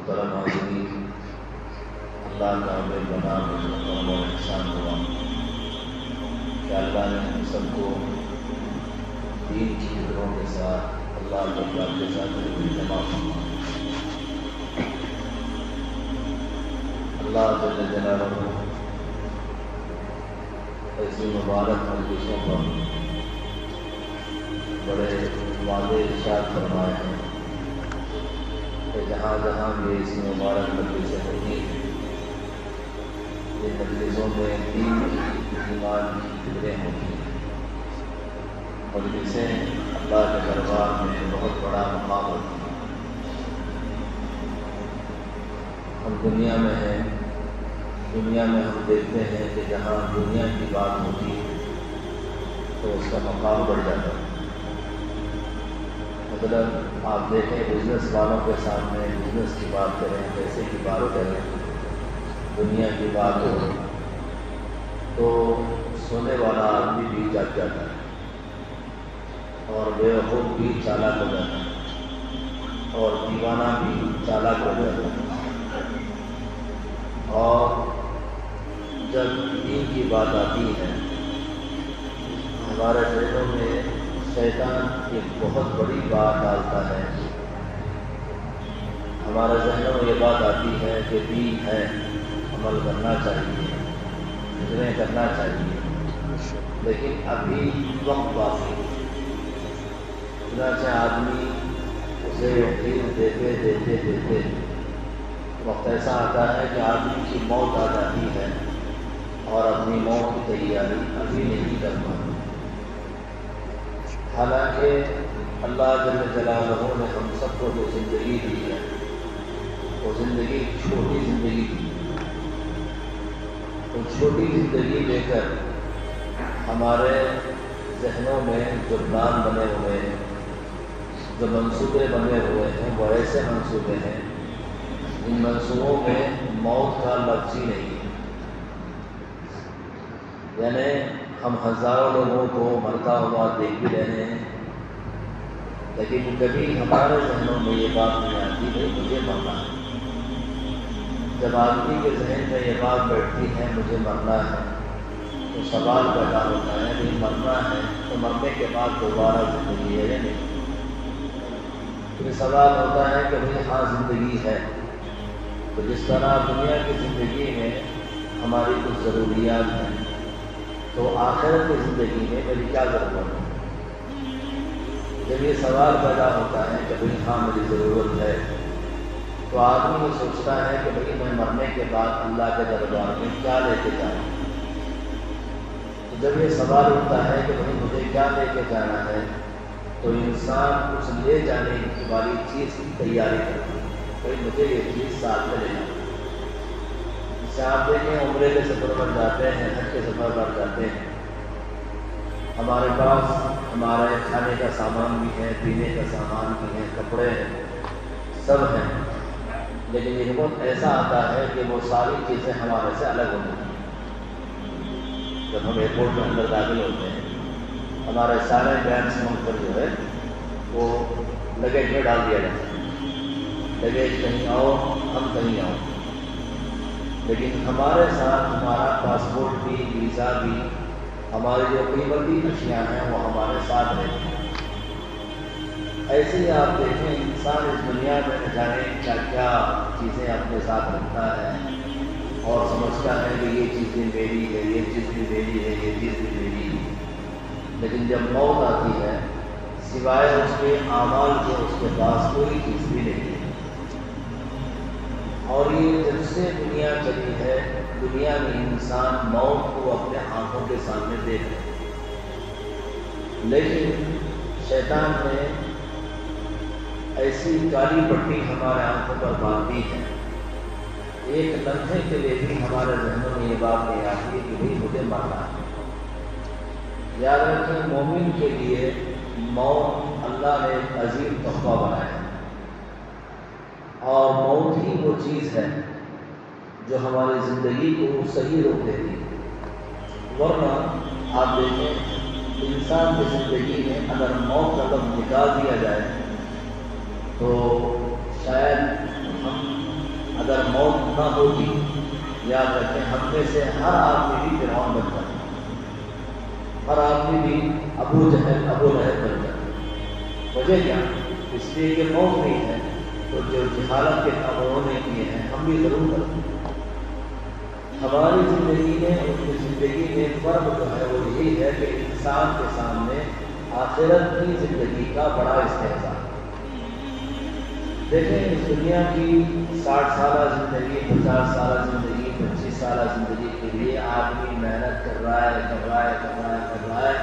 محترم حاضرین، اللہ کا بے پناہ کرم و احسان ہوا کہ اللہ نے ہم سب کو دین کی فکروں کے ساتھ اللہ کے پیار کے ساتھ جمع فرمایا۔ اللہ جل جلالہ ایسی مبارک مجلسوں پر بڑے واضح ارشاد فرمائے ہیں کہ جہاں جہاں بھی ایسی مبارک مجلسیں ہوتی ہیں، ان مجلسوں میں دین کی ایمان کی فکریں ہوتی ہیں، مجلسیں اللہ کے دربار میں بہت بڑا مقام ہوتی ہیں۔ ہم دنیا میں ہیں، دنیا میں ہم دیکھتے ہیں کہ جہاں دنیا کی بات ہوتی ہے تو اس کا مقام بڑھ جاتا ہے۔ مطلب آپ دیکھیں بزنس والوں کے سامنے بزنس کی بات کریں، پیسے کی بات کریں، دنیا کی بات ہو تو سونے والا آدمی بھی جاگ جاتا ہے اور بیوقوف بھی چالاک ہو جاتا ہے اور دیوانہ بھی چالاک ہو جاتا ہے۔ اور جب دین کی بات آتی ہے ہمارے ذہنوں میں شیطان ایک بہت بڑی بات ڈالتا ہے، ہمارے ذہنوں میں یہ بات آتی ہے کہ دین ہے، عمل کرنا چاہیے، فکریں کرنا چاہیے، لیکن ابھی وقت باقی ہے۔ چنانچہ آدمی اسے یقین دیتے دیتے دیتے وقت ایسا آتا ہے کہ آدمی کی موت آ جاتی ہے اور اپنی موت کی تیاری ابھی نہیں کر پاتا۔ حالانکہ اللہ جل جلالہ نے ہم سب کو جو زندگی دی ہے وہ زندگی چھوٹی زندگی دی ہے۔ تو چھوٹی زندگی لے کر ہمارے ذہنوں میں جو پلان بنے ہوئے ہیں، جو منصوبے بنے ہوئے ہیں، وہ ایسے منصوبے ہیں ان منصوبوں میں موت کا لفظ ہی نہیں ہے۔ یعنی ہم ہزاروں لوگوں کو مرتا ہوا دیکھ بھی رہے ہیں، لیکن کبھی ہمارے ذہنوں میں یہ بات نہیں آتی کہ مجھے مرنا ہے۔ جب آدمی کے ذہن میں یہ بات بیٹھتی ہے مجھے مرنا ہے تو سوال پیدا ہوتا ہے کہ مرنا ہے تو مرنے کے بعد دوبارہ زندگی ہے یا نہیں؟ پھر سوال ہوتا ہے کہ بھئی ہاں زندگی ہے، تو جس طرح دنیا کی زندگی میں ہماری کچھ ضروریات ہیں تو آخرت کی زندگی میں میری کیا ضرورت ہے؟ جب یہ سوال پیدا ہوتا ہے کہ بھئی ہاں میری ضرورت ہے تو آدمی یہ سوچتا ہے کہ بھئی میں مرنے کے بعد اللہ کے دربار میں کیا لے کے جانا ہے۔ تو جب یہ سوال اٹھتا ہے کہ بھئی مجھے کیا لے کے جانا ہے تو انسان اس لے جانے والی چیز کی تیاری کرتا ہے، بھئی مجھے یہ چیز ساتھ میں لینا ہے۔ جیسے آپ دیکھیں عمرے کے سفر پر جاتے ہیں، حج کے سفر پر جاتے ہیں، ہمارے پاس ہمارے کھانے کا سامان بھی ہے، پینے کا سامان بھی ہے، کپڑے ہیں، سب ہیں، لیکن ایک وقت ایسا آتا ہے کہ وہ ساری چیزیں ہمارے سے الگ ہو جاتی ہیں۔ جب ہم ایئرپورٹ میں اندر داخل ہوتے ہیں ہمارے سارے بیگس منہ پر جو ہے وہ لگیج میں ڈال دیا جاتا ہے، لگیج کہیں آؤ ہم کہیں آؤ، لیکن ہمارے ساتھ ہمارا پاسپورٹ بھی، ویزا بھی، ہماری جو قیمتی اشیاء ہیں وہ ہمارے ساتھ رہتی ہیں۔ ایسے ہی آپ دیکھیں انسان اس دنیا میں نہ جانے کیا کیا چیزیں اپنے ساتھ رکھتا ہے اور سمجھتا ہے کہ یہ چیزیں میری ہے، یہ چیز بھی میری ہے، یہ چیز بھی میری ہے، لیکن جب موت آتی ہے سوائے اس کے اعمال کے اس کے پاس کوئی چیز بھی نہیں ہے۔ اور یہ جب سے دنیا چلی ہے دنیا میں انسان موت کو اپنے آنکھوں کے سامنے دیکھ رہے ہیں، لیکن شیطان نے ایسی کالی پٹی ہمارے آنکھوں پر باندھی ہے، ایک لمحے کے لیے بھی ہمارے ذہنوں میں یہ بات نہیں آتی ہے کہ بھئی مجھے مرنا ہے۔ یاد رکھیں مومن کے لیے موت اللہ نے ایک عظیم تحفہ بنایا ہے، اور موت ہی وہ چیز ہے جو ہماری زندگی کو صحیح روک دیتی ہے۔ ورنہ آپ دیکھیں انسان کی زندگی میں اگر موت کا لفظ نکال دیا جائے تو شاید ہم نہ ہوتی، یاد رکھیں ہم میں سے ہر آدمی بھی فرعون بن جاتا، ہر آدمی بھی ابو جہل ابو لہب بن جاتا۔ وجہ کیا؟ اس لیے کہ موت نہیں ہے، تو جو جہالت کے کام انہوں نے کیے ہیں ہم بھی ضرور کرتے ہیں۔ ہماری زندگی میں ان کی زندگی میں فرق جو ہے وہ یہی ہے کہ انسان کے سامنے آخرت کی زندگی کا بڑا استحصال۔ دیکھیں اس دنیا کی 60 سالہ زندگی، 50 سالہ زندگی، 25 سالہ زندگی کے لیے آدمی محنت کر رہا ہے،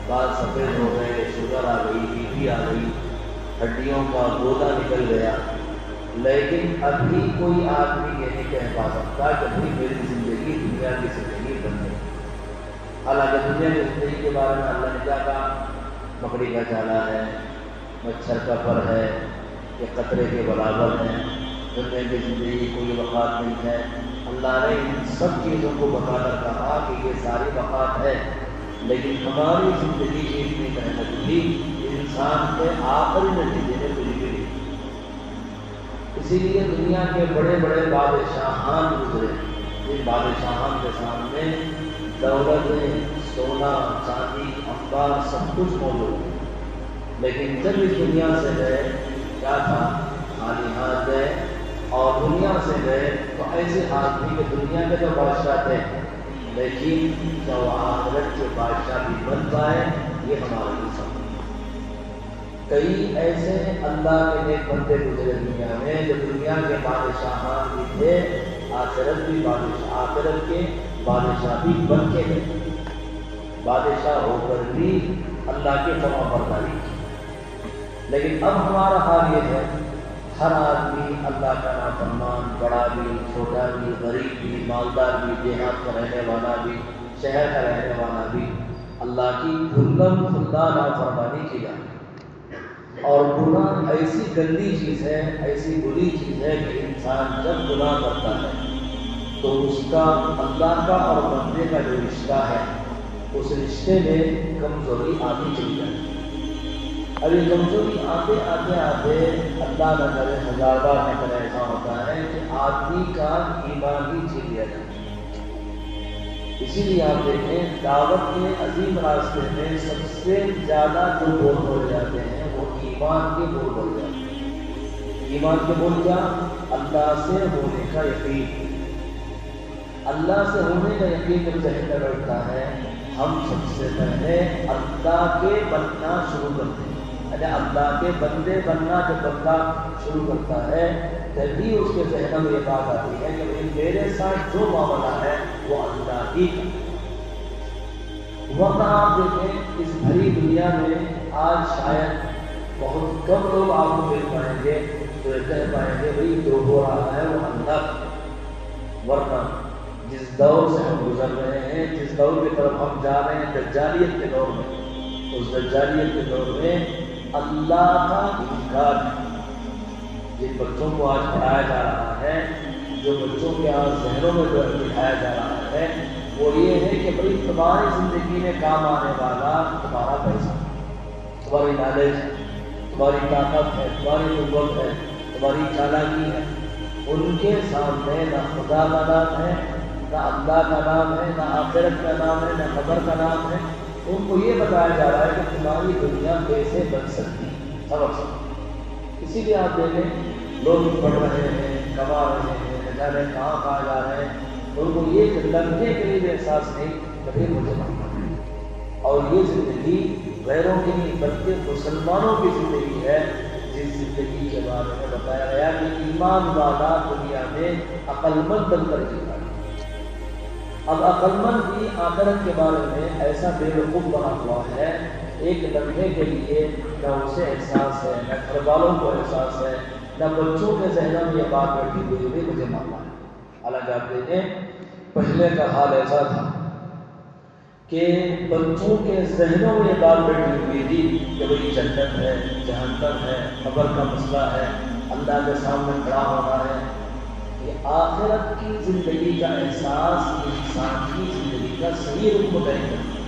بال سفید ہو گئے، شوگر آ گئی، بی پی آ گئی، ہڈیوں کا گودا نکل گیا، لیکن ابھی کوئی آدمی یہ نہیں کہہ پا سکتا کہ بھائی میری زندگی دنیا کی زندگی بن گئی۔ حالانکہ دنیا کی زندگی کے بارے میں اللہ نے کیا کہا؟ مکڑی کا جالا ہے، مچھر کا پر ہے، یہ قطرے کے برابر ہیں، دنیا کی زندگی کوئی وقات نہیں ہے۔ اللہ نے ان سب چیزوں کو بتا کر کہا کہ یہ ساری وقات ہے، لیکن ہماری زندگی کی اتنی محنت بھی انسان کے آخری نتیجے میں کچھ بھی نہیں۔ اسی لیے دنیا کے بڑے بڑے بادشاہان گزرے، جن بادشاہان کے سامنے دولتیں، سونا، چاندی، انبار سب کچھ موجود، لیکن جب اس دنیا سے گئے کیا تھا؟ خالی ہاتھ گئے، اور دنیا سے گئے تو ایسے آدمی کہ دنیا کے جو بادشاہ تھے، لیکن جو آخرت کے بادشاہ بھی بن پائے، یہ ہمارے لیے سب۔ کئی ایسے اللہ کے نیک بندے گزرے دنیا میں جو دنیا کے بادشاہان بھی تھے، آخرت بھی بادشاہ، آخرت کے بادشاہ بھی بن کے گئے، بادشاہ ہو کر بھی اللہ کے فرما برداری کی۔ لیکن اب ہمارا حال یہ ہے، ہر آدمی اللہ کا نافرمان، بڑا بھی، چھوٹا بھی، غریب بھی، مالدار بھی، دیہات کا رہنے والا بھی، شہر کا رہنے والا بھی، اللہ کی کھلم کھلا نافرمانی کی جاتی ہے۔ اور گناہ ایسی گندی چیز ہے، ایسی بری چیز ہے کہ انسان جب گناہ کرتا ہے تو اس کا اللہ کا اور بندے کا جو رشتہ ہے، اس رشتے میں کمزوری آتی چلی جاتی ہے۔ اب یہ کمزوری آتے اللہ نہ کرے، ہزار بار نہ کرے، ایسا ہوتا ہے کہ آدمی کا ایمان ہی چھین لیا جاتا ہے۔ اسی لیے آپ دیکھیں دعوت کے عظیم راستے میں سب سے زیادہ جو بول بولے جاتے ہیں وہ ایمان کے بول بولے جاتے ہیں۔ ایمان کے بول کیا؟ اللہ سے ہونے کا یقین۔ اللہ سے ہونے کا یقین جب ذہن میں بیٹھتا ہے، ہم سب سے پہلے اللہ کے بننا شروع کرتے ہیں، یعنی اللہ کے بندے بننا جب بندہ شروع کرتا ہے تبھی اس کے ذہن میں یہ بات آتی ہے کہ میرے ساتھ جو معاملہ ہے وہ اللہ ہی کا۔ ورنہ آپ دیکھیں اس بھری دنیا میں آج شاید بہت کم لوگ آپ کو مل پائیں گے تو یہ کہہ پائیں گے بھائی جو ہو رہا ہے وہ اللہ۔ ورنہ جس دور سے ہم گزر رہے ہیں، جس دور کی طرف ہم جا رہے ہیں، دجالیت کے دور میں، اس دجالیت کے دور میں اللہ کا انکار ہے۔ جن بچوں کو آج پڑھایا جا رہا ہے، جو بچوں کے آج ذہنوں میں بٹھایا جا رہا ہے، وہ یہ ہے کہ بھائی تمہاری زندگی میں کام آنے والا تمہارا پیسہ، تمہاری نالج ہے، تمہاری طاقت ہے، تمہاری قوت ہے، تمہاری چالاکی ہے۔ ان کے سامنے نہ خدا کا نام ہے، نہ اللہ کا نام ہے، نہ آخرت کا نام ہے، نہ قبر کا نام ہے۔ ان کو یہ بتایا جا رہا ہے کہ تمہاری دنیا کیسے بن سکتی، سبق سکتی۔ اسی لیے آپ دیکھیں لوگ پڑھ رہے ہیں، کما رہے ہیں، نہ جانے کہاں جا رہے ہیں، ان کو یہ لمحے کے لیے احساس نہیں کبھی مجھے ماننا ہے۔ اور یہ زندگی غیروں کی نہیں بلکہ مسلمانوں کی زندگی ہے، جس زندگی کے بارے میں بتایا گیا کہ ایمان والا دنیا میں عقل مند بن کر جیتا ہے۔ اب عقل مند بھی آخرت کے بارے میں ایسا بے وقوف بنا ہوا ہے، ایک لمحے کے لیے نہ اسے احساس ہے، نہ گھر والوں کو احساس ہے، نہ بچوں کے ذہنوں میں یہ بات بیٹھی ہوئی بھی مجھے ماننا ہے۔ حالانکہ آپ دیکھیں پہلے کا حال ایسا تھا کہ بچوں کے ذہنوں میں یہ بات بیٹھی ہوئی تھی کہ بھئی جنت ہے، جہنم ہے، قبر کا مسئلہ ہے، اللہ کے سامنے کھڑا ہونا ہے۔ یہ آخرت کی زندگی کا احساس انسان کی زندگی کا صحیح رخ متعین کرتا ہے۔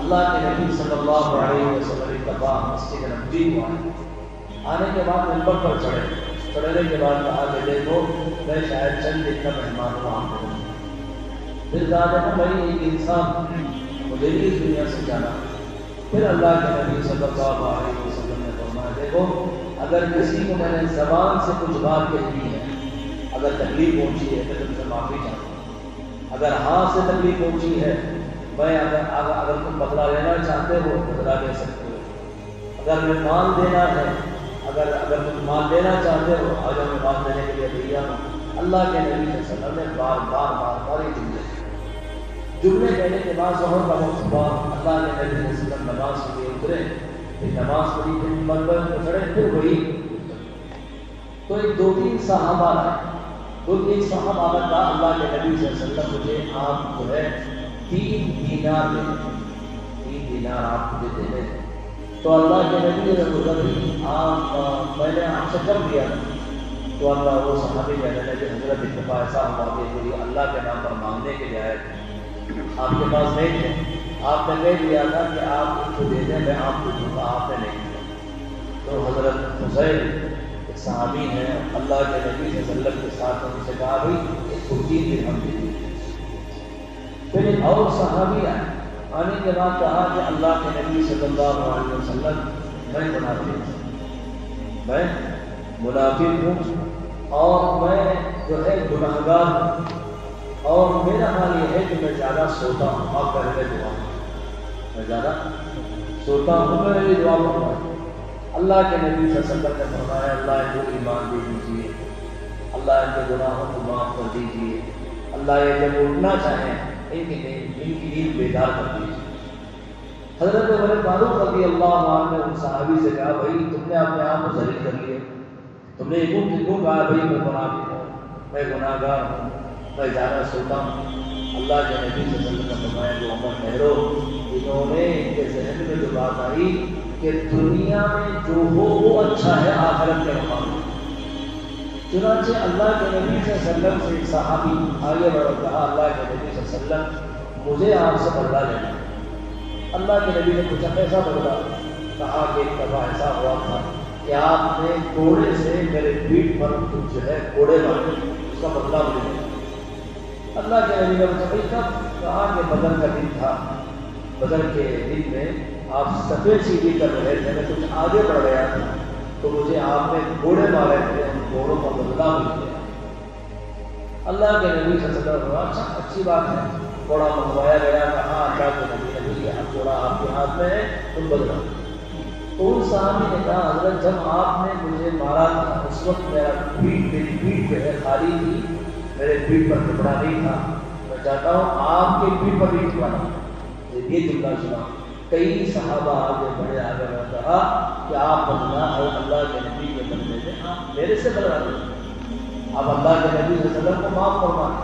اللہ کے نبی صلی اللہ علیہ وسلم ایک دفعہ مسجد نبوی کو آنے کے بعد منبر پر چڑھے پڑھنے کے بعد کہا کہ دیکھو میں شاید چند دن کا مہمان ہوں آپ کو. پھر کہا کہ بھائی ایک انسان مجھے بھی اس دنیا سے جانا. پھر اللہ کے نبی صلی اللہ علیہ وسلم نے فرمایا دیکھو اگر کسی کو میں نے زبان سے کچھ بات کہی ہے, اگر تکلیف پہنچی ہے تو تم سے معافی چاہتا ہوں. اگر ہاتھ سے تکلیف پہنچی ہے, میں اگر تم بدلہ لینا چاہتے ہو بدلہ لے سکتے ہو. اگر میں مال دینا ہے, اگر تم مال دینا چاہتے ہو آج میں مال دینے کے لیے تیار ہوں. اللہ کے نبی صلی اللہ علیہ وسلم نے بار یہ جملے کہنے کے بعد ظہر کا وقت ہوا. اللہ کے نبی صلی اللہ علیہ وسلم نماز کے لیے اترے, پھر نماز پڑھی, پھر منبر پہ چڑھے, پھر وہی. تو ایک 2-3 صحابہ آئے, 2-3 صحابہ نے کہا اللہ کے نبی صلی اللہ علیہ وسلم مجھے آپ جو ہے 3 دینار دیں, 3 دینار آپ مجھے دے دیں. تو اللہ کے نبی نے آپ میں نے آپ سے کم دیا. تو اللہ وہ صحابی کہنے لگے حضرت ایک دفعہ ایسا ہوا کہ کوئی اللہ کے نام پر مانگنے کے لیے آئے, آپ کے پاس نہیں تھے, آپ نے کہہ دیا تھا کہ آپ اس کو دے دیں میں آپ کو دوں گا, آپ نے نہیں دیا. تو حضرت حسین ایک صحابی ہیں, اللہ کے نبی صلی اللہ علیہ وسلم کے ساتھ ان سے کہا بھائی اس کو 3 درہم دے دیجیے. پھر ایک اور صحابی آئے, آنے کے بعد کہا کہ اللہ کے نبی صلی اللہ علیہ وسلم میں منافق ہوں اور میں جو ہے گناہگار ہوں, اور میرا حال یہ ہے کہ میں زیادہ سوتا ہوں. آپ پہلے دعا, میں زیادہ سوتا ہوں, میں میری دعا کروں. اللہ کے نبی صلی اللہ علیہ وسلم نے فرمایا اللہ ان کو ایمان دے دیجیے, اللہ ان کے گناہوں کو معاف کر دیجیے, اللہ یہ جب اٹھنا چاہیں ان کی نیند بیدار کر دیجیے. حضرت عمر فاروق رضی اللہ عنہ نے ان صحابی سے کہا بھائی تم نے اپنے آپ کو ذلیل کر لیا, تم نے کیوں کہا بھائی میں منافق ہوں, میں گناہگار ہوں, میں زیادہ سوتا ہوں. اللہ کے نبی صلی اللہ علیہ وسلم نے فرمایا کہ عمر ٹھہرو, انہوں نے ان کے ذہن میں جو بات آئی کہ دنیا میں جو ہو وہ اچھا ہے آخرت کے مقابلے. چنانچہ اللہ کے نبی صلی اللہ علیہ وسلم سے ایک صحابی آگے بڑھ کہا اللہ کے نبی صلی اللہ علیہ وسلم مجھے آپ سے بدلہ لینا ہے. اللہ کے نبی نے پوچھا کیسا بدلہ؟ کہا کہ ایک دفعہ ایسا ہوا تھا کہ آپ نے کوڑے سے میرے پیٹھ پر جو ہے کوڑے مارے, اس کا بدلہ مجھے. اللہ کے نبی نے پوچھا کب؟ کہا کہ بدر کا دن تھا, بدر کے دن میں آپ سفید سیڑھی کر رہے تھے, میں کچھ آگے بڑھ گیا تھا تو مجھے آپ نے گھوڑے مارے تھے, ان گھوڑوں کا بدلہ مل گیا. اللہ کے نبی صلی اللہ علیہ وسلم اچھی بات ہے, گھوڑا منگوایا گیا, کہا اللہ کے نبی گھوڑا آپ کے ہاتھ میں ہے تم بدلا. تو ان صحابی نے کہا حضرت جب آپ نے مجھے مارا تھا اس وقت میری پیٹھ جو ہے خالی تھی, میرے پیٹھ پر کپڑا نہیں تھا, میں چاہتا ہوں آپ کے پیٹھ پر بھی کپڑا نہیں. یہ جملہ سنا. کئی صحابہ آگے بڑے آگے میں کہا کہ آپ بدلا اللہ کے نبی کے بدلے میں آپ میرے سے بدلا دیں, آپ اللہ کے نبی صلی اللہ علیہ وسلم کو معاف فرمائیں.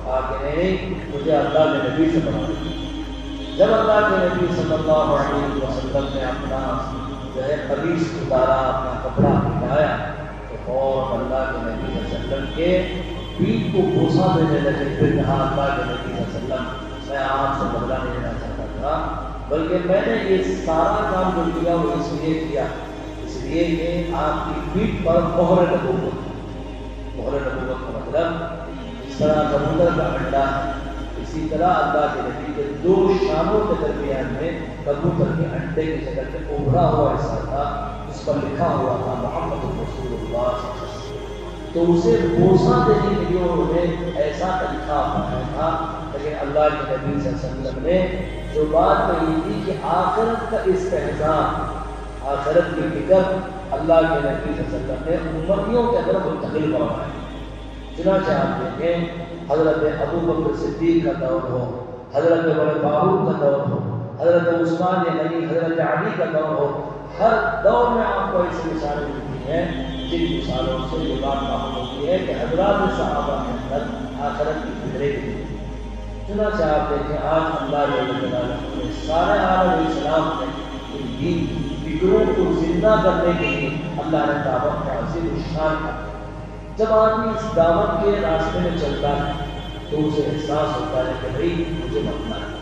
کہا کہ نہیں مجھے اللہ کے نبی سے بدلا دیں. جب اللہ کے نبی صلی اللہ علیہ وسلم نے اپنا جو ہے قمیص اتارا, اپنا کپڑا ہٹایا تو اور اللہ کے نبی صلی اللہ علیہ وسلم کے پیٹھ کو بوسہ دینے لگے. پھر کہا اللہ کے نبی صلی اللہ علیہ وسلم میں آپ سے بدلہ نہیں لینا چاہتا تھا, بلکہ میں نے یہ سارا کام جو کیا وہ اس لیے کیا کہ آپ کی پیٹھ پر مہر نبوت. مہر نبوت کا مطلب اس طرح سمندر کا انڈا ہے, اسی طرح اللہ کے نبی کے 2 شانوں کے درمیان میں کبوتر کے انڈے کی شکل میں ابھرا ہوا حصہ تھا, اس پر لکھا ہوا تھا محمد رسول اللہ صلی اللہ علیہ وسلم. تو اسے بوسہ دینے کے لیے انہوں نے ایسا طریقہ اپنایا تھا. لیکن اللہ کے نبی صلی اللہ علیہ وسلم نے جو بات کہی تھی کہ آخرت کا استحضار, آخرت کی فکر اللہ کے نبی صلی اللہ علیہ وسلم نے امتیوں کے اندر منتقل کروایا. چنانچہ آپ دیکھیں حضرت ابو بکر صدیق کا دور ہو, حضرت عمر فاروق کا دور ہو, حضرت عثمان غنی, حضرت علی کا دور ہو, ہر دور میں آپ کو ایسی مثالیں ملتی ہیں جن مثالوں سے یہ بات معلوم ہوتی ہے کہ حضرات صحابہ کے اندر آخرت کی فکریں بھی تھیں. چنانچہ آپ دیکھیں آج اللہ نے سارے عالم اسلام میں ان دین کی فکروں کو زندہ کرنے کے لیے اللہ نے دعوت کا عظیم شان کا. جب آدمی اس دعوت کے راستے میں چلتا ہے تو اسے احساس ہوتا ہے کہ بھائی مجھے مرنا ہے.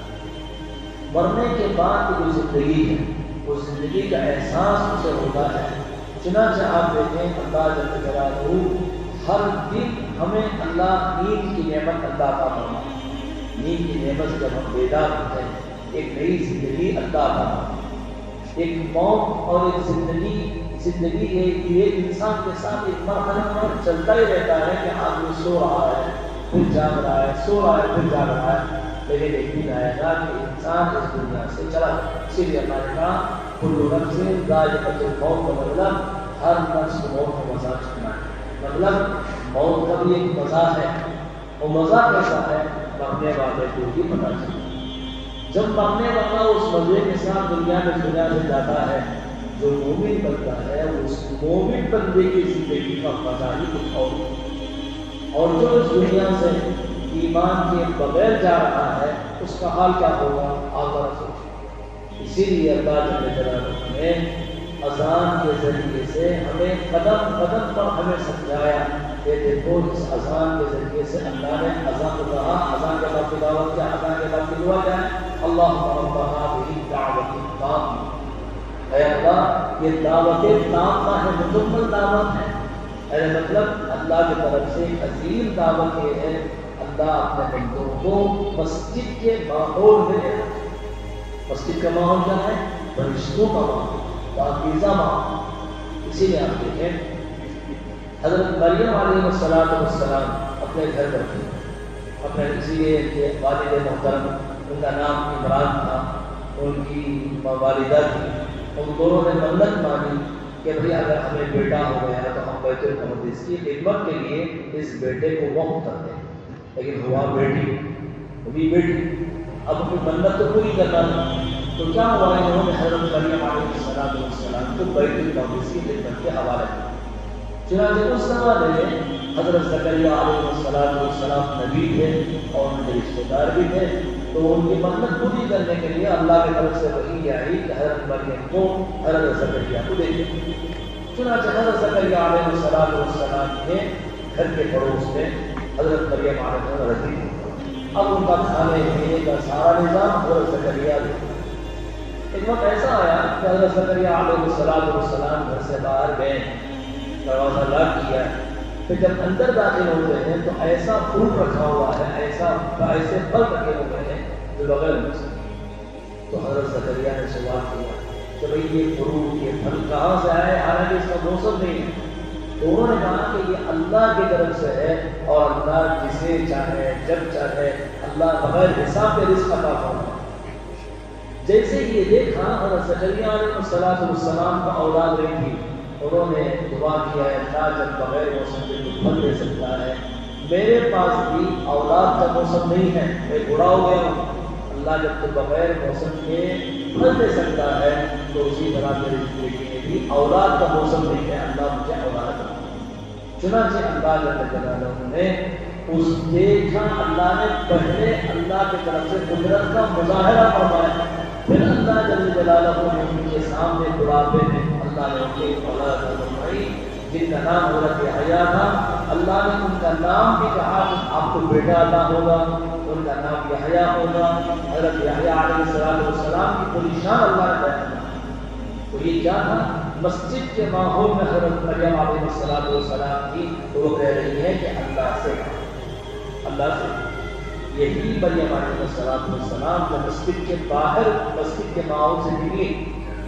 مرنے کے بعد جو زندگی ہے اس زندگی کا احساس اسے ہوتا ہے چنانچہ آپ دیکھیں اللہ جل جلالہ ہر دن ہمیں اللہ نیند کی نعمت عطا فرماتا ہے. نیند کی نعمت سے جب ہم بیدار ہوتے ہیں ایک نئی زندگی عطا فرماتا ہے. ایک موت اور ایک زندگی ایک انسان کے ساتھ ایک مرحلہ پر چلتا ہی رہتا ہے کہ آدمی سو رہا ہے پھر جاگ رہا ہے، سو رہا ہے پھر جاگ رہا ہے. لیکن ایک دن آئے گا کہ انسان اس دنیا سے چلا جائے. اسی لیے اللہ نے کہا کل نفس ذائقۃ الموت کا مطلب ہر نفس کو موت کا مزہ چکھنا ہے. مطلب موت کا بھی ایک مزہ ہے. وہ مزہ کیسا ہے مرنے والے کو ہی پتہ چلتا ہے. جب مرنے والا اس مزے کے ساتھ دنیا سے جاتا ہے، جو مومن بنتا ہے اس مومن بندے کی زندگی کا مزہ ہی کچھ اور جو اس دنیا سے ایمان کے بغیر جا رہا ہے اس کا حال کیا ہوگا آپ ذرا سوچیں. اسی لیے اللہ جل جلالہ نے اذان کے ذریعے سے ہمیں قدم قدم پر ہمیں سمجھایا کہ دیکھو اس اذان کے ذریعے سے اللہ نے اذان کو کہا، اذان کے بعد تلاوت کیا، اذان کے بعد دعا کیا ہے، اللہم رب هذه الدعوۃ التامۃ. اے اللہ یہ دعوت تامہ ہے، مکمل دعوت ہے. مطلب اللہ کی طرف سے عظیم دعوت یہ ہے اللہ اپنے بندوں کو مسجد کے ماحول میں لے رہا ہے. مسجد کا ماحول کیا ہے؟ فرشتوں کا ماحول، پاکیزہ ماحول. اسی لیے آپ دیکھیں حضرت مریم علیہ السلام اپنے گھر پر تھی. اپنے اسی لیے کہ والد محترم ان کا نام عمران تھا، ان کی والدہ تھی. ان دونوں نے منت مانی کہ بھئی اگر ہمیں بیٹا ہو گیا ہے تو ہم بیت المقدس کی خدمت کے لیے اس بیٹے کو وقف کر دیں. لیکن ہوا بیٹی، ابھی بیٹی، اب اپنی منت تو پوری کرنا تھا. تو کیا ہوا، انہوں نے حضرت مریم علیہ السلام کو بیت المقدس کی خدمت کے حوالے کیا. چنانچہ اس زمانے میں حضرت زکریا علیہ السلام نبی تھے اور ان کے رشتے دار بھی تھے. تو ان کی منت پوری کرنے کے لیے اللہ کی طرف سے وحی آئی کہ حضرت مریم کو حضرت زکریا کو دے دیں. چنانچہ حضرت زکریا علیہ السلام کے گھر کے پڑوس میں حضرت مریم علیہ السلام رہتی تھی. اب ان کا کھانے پینے کا سارا نظام حضرت زکریا دے. ایک وقت ایسا آیا کہ حضرت زکریا علیہ السلام گھر سے باہر گئے، دروازہ لاک کیا. پھر جب اندر داخل ہوتے ہیں تو ایسا فروٹ رکھا ہوا ہے، ایسے پھل رکھے ہوئے ہیں جو بغیر میں سے. تو حضرت زکریا نے سوال کیا کہ بھئی یہ فروٹ، یہ پھل کہاں سے آئے، حالانکہ اس کا موسم نہیں ہے. تو انہوں نے کہا کہ یہ اللہ کی طرف سے ہے اور اللہ جسے چاہے جب چاہے اللہ بغیر حساب کے رزق عطا فرماتا ہے. جیسے یہ دیکھا حضرت زکریا علیہ السلام کا اولاد نہیں تھی، انہوں نے دعا کیا ہے اللہ جب بغیر موسم کے تو پھل دے سکتا ہے، میرے پاس بھی اولاد کا موسم نہیں ہے، میں بوڑھا ہو گیا ہوں. اللہ جب تو بغیر موسم کے پھل دے سکتا ہے تو اسی طرح میری زندگی میں بھی اولاد کا موسم نہیں ہے، اللہ مجھے اولاد دے. چنانچہ اللہ جل جلالہ نے اس دیکھا، اللہ نے پہلے اللہ کی طرف سے قدرت کا مظاہرہ فرمایا، پھر اللہ جل جلالہ نے ان کے سامنے بڑھاپے میں اللہ نے ان کی اولاد فرمائی جن کا نام حضرت یحییٰ تھا. اللہ نے ان کا نام بھی کہا کہ آپ کو بیٹا عطا ہوگا، ان کا نام یحییٰ ہوگا. حضرت یحییٰ علیہ السلام کی پوری شان اللہ نے بیان کی. تو یہ کیا تھا؟ مسجد کے ماحول میں حضرت مریم علیہ السلام کی وہ کہہ رہی ہے کہ اللہ سے یہی مریم علیہ السلام جو مسجد کے باہر مسجد کے ماحول سے نکلی،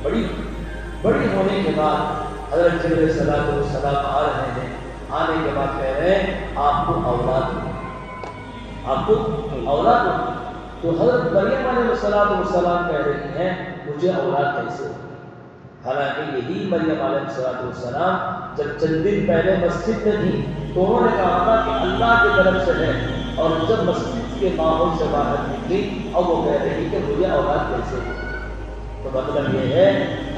بڑی ہونے کے بعد حضرت جبرائیل السلام آ رہے ہیں. آنے کے بعد کہہ رہے ہیں آپ کو اولاد ہو. تو حضرت مریم علیہ السلام کہہ رہی ہیں مجھے اولاد کیسے ہو؟ حالانکہ یہی مریم علیہ السلام جب چند دن پہلے مسجد میں تھی تو انہوں نے کہا تھا کہ اللہ کی طرف سے ہے، اور جب مسجد کے ماحول سے باہر نکلی اور وہ کہہ رہی کہ مجھے اولاد کیسے ہو. تو مطلب یہ ہے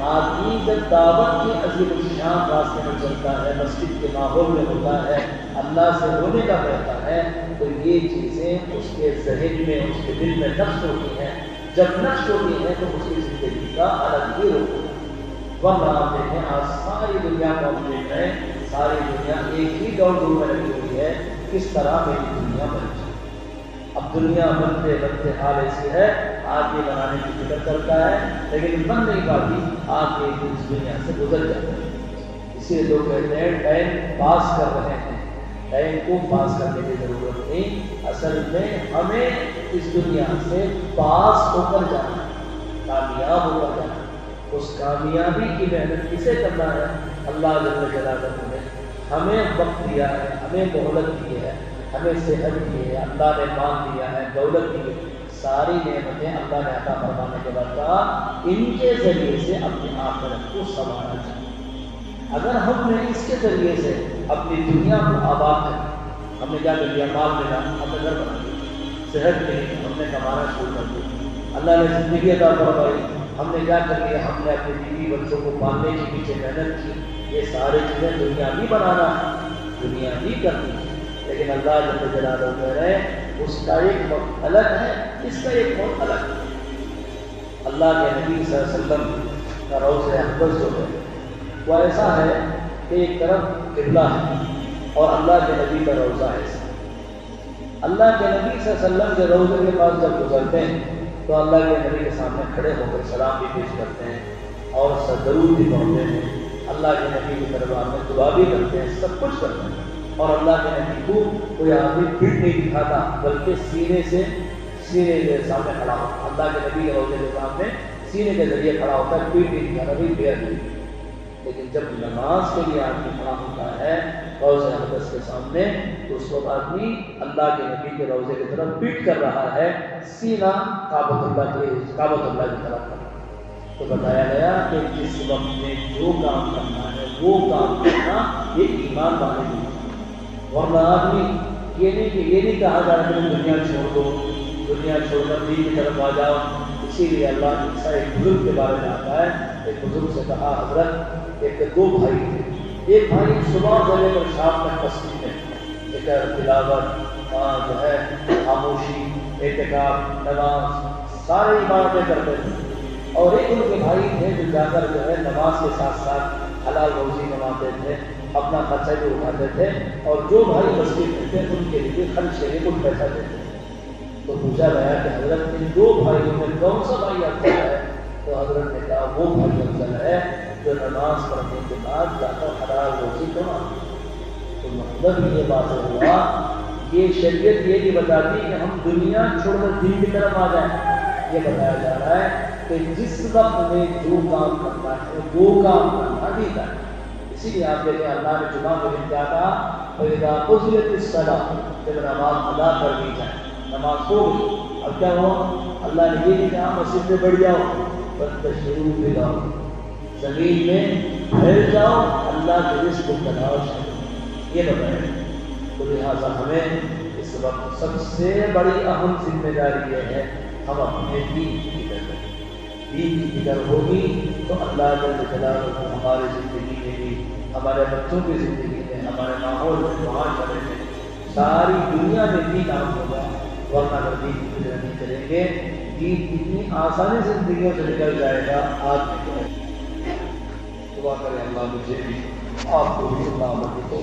آدمی جب دعوت کی عظیم الشان راستے میں چلتا ہے، مسجد کے ماحول میں ہوتا ہے، اللہ سے ہونے کا کہتا ہے، تو یہ چیزیں اس کے ذہن میں اس کے دل میں نقش ہوتی ہیں. جب نقش ہوتی ہیں تو اس کی زندگی کا الگ ہی رخ ہوتا ہے. ورنہ آپ دیکھیں آج ساری دنیا کو ہم دیکھ رہے ہیں، ساری دنیا ایک ہی دوڑ میں لگی ہوئی ہے کس طرح میری دنیا بن جائے. اب دنیا بنتے بنتے حال ایسی ہے آگ یہ بنانے کی فکر کرتا ہے لیکن بن نہیں پاتی، آگ ایک دن اس دنیا سے گزر جاتا ہے. اسے لوگ کہتے ہیں ٹائم پاس کر رہے ہیں. ٹائم کو پاس کرنے کی ضرورت نہیں. اصل میں ہمیں اس دنیا سے پاس ہو کر جانا ہے، کامیاب ہو کر جانا ہے. اس کامیابی کی محنت کسے کرنا ہے؟ اللہ جل جلالہ نے ہمیں وقت دیا ہے، ہمیں مہلت دی ہے، ہمیں صحت دی ہے، اللہ نے مال دیا ہے، دولت دی ہے. ساری نعمتیں اللہ نے عطا فرمانے کے بعد کہا ان کے ذریعے سے اپنی آخرت کو سنوارنا چاہیے. اگر ہم نے اس کے ذریعے سے اپنی دنیا کو آباد کر، ہم نے کیا کر لیا؟ مال ملا، ہم نے گھر بنا لیا. صحت ملی، ہم نے کمانا شروع کر دیا. اللہ نے زندگی عطا فرمائی، ہم نے کیا کر لیا؟ ہم نے اپنے بیوی بچوں کو پالنے کے پیچھے محنت کی. یہ ساری چیزیں دنیا بھی بنانا ہے، دنیا بھی کرنی ہے. لیکن اللہ جل جلالہ کہہ رہے ہیں اس کا ایک وقت الگ ہے، اس کا ایک وقت الگ ہے. اللہ کے نبی صلی اللہ علیہ وسلم کا روضہ اقدس جو ہے وہ ایسا ہے کہ ایک طرف قبلہ ہے اور اللہ کے نبی کا روضہ ایسا. اللہ کے نبی صلی اللہ علیہ وسلم کے روضے کے پاس جب گزرتے ہیں تو اللہ کے نبی کے سامنے کھڑے ہو کر سلام بھی پیش کرتے ہیں اور درود بھی پڑھتے ہیں. اللہ کے نبی کے دربار میں دعا بھی کرتے ہیں، سب کچھ کرتے ہیں. اور اللہ کے نبی کو کوئی آدمی پیٹ نہیں دکھاتا بلکہ سینے کے سامنے کھڑا ہوتا. اللہ کے نبی کے روضے کے سامنے سینے کے ذریعے کھڑا ہوتا ہے، پیٹ نہیں دکھاتا بھی بے ادبی. لیکن جب نماز کے لیے آدمی کھڑا ہوتا ہے روضہ اقدس کے سامنے تو اس وقت آدمی اللہ کے نبی کے روضے کی طرف پیٹ کر رہا ہے، سینہ کعبۃ اللہ کی طرف کر رہا ہے. تو بتایا گیا کہ جس وقت میں جو کام کرنا ہے وہ کام کرنا یہ ایمان والے نہیں. ورنہ آدمی یہ نہیں کہا جا رہا کہ دنیا چھوڑ دو، دنیا چھوڑ کر دین کی طرف آ جاؤ. اسی لیے اللہ عیسیٰ ایک بزرگ کے بارے میں آتا ہے. ایک بزرگ سے کہا حضرت ایک دو بھائی تھے، ایک بھائی صبح سے لے کر شام تک مسجد میں ایک تلاوت جو ہے خاموشی اعتکاف نماز سارے عبادتیں کرتے تھے. اور ایک ان کے بھائی تھے جو جا کر جو ہے نماز کے ساتھ ساتھ حلال روزی کماتے تھے، اپنا خرچہ بھی اٹھاتے تھے اور جو بھائی مسجد میں تھے ان کے لیے خرچ کے لیے کچھ پیسہ دیتے تھے. تو پوچھا گیا کہ حضرت ان دو بھائیوں میں کون سا بھائی افضل ہے؟ تو حضرت نے کہا وہ بھائی افضل ہے جو نماز پڑھنے کے بعد جا کر حلال روزی کماتے. تو مطلب یہ بات ہوا یہ شریعت یہ نہیں بتاتی کہ ہم دنیا چھوڑ کر دین کی طرف آ جائیں. یہ بتایا جا رہا ہے کہ جس وقت میں جو کام کرنا ہے وہ کام کرنا ٹھیک ہے. اسی لیے آپ دیکھیں اللہ نے جمعہ کو کیا کہا فَإِذَا قُضِيَتِ الصَّلَاةُ، جب نماز ادا کر دی جائے، نماز ہو گئی. اب کیا ہوا؟ اللہ نے یہ نہیں کہا مسجد میں بڑھ جاؤ، فَانْتَشِرُوا فِي الْأَرْضِ، زمین میں پھیل جاؤ، اللہ کے رزق کو تلاش کرو. یہ بتایا. تو لہٰذا ہمیں اس وقت سب سے بڑی اہم ذمہ داری یہ ہے ہم اپنے دین کی فکر کریں. دین کی فکر ہوگی تو اللہ جل جلالہ ہماری زندگی میں بھی، ہمارے بچوں کی زندگی میں، ہمارے ماحول میں، معاشرے میں، ساری دنیا میں دین عام ہوگا. ورنہ اگر دین کی فکر نہیں کریں گے دین اتنی آسانی سے زندگیوں سے نکل جائے گا. آج دعا کریں اللہ مجھے بھی آپ کو بھی سلامتی کو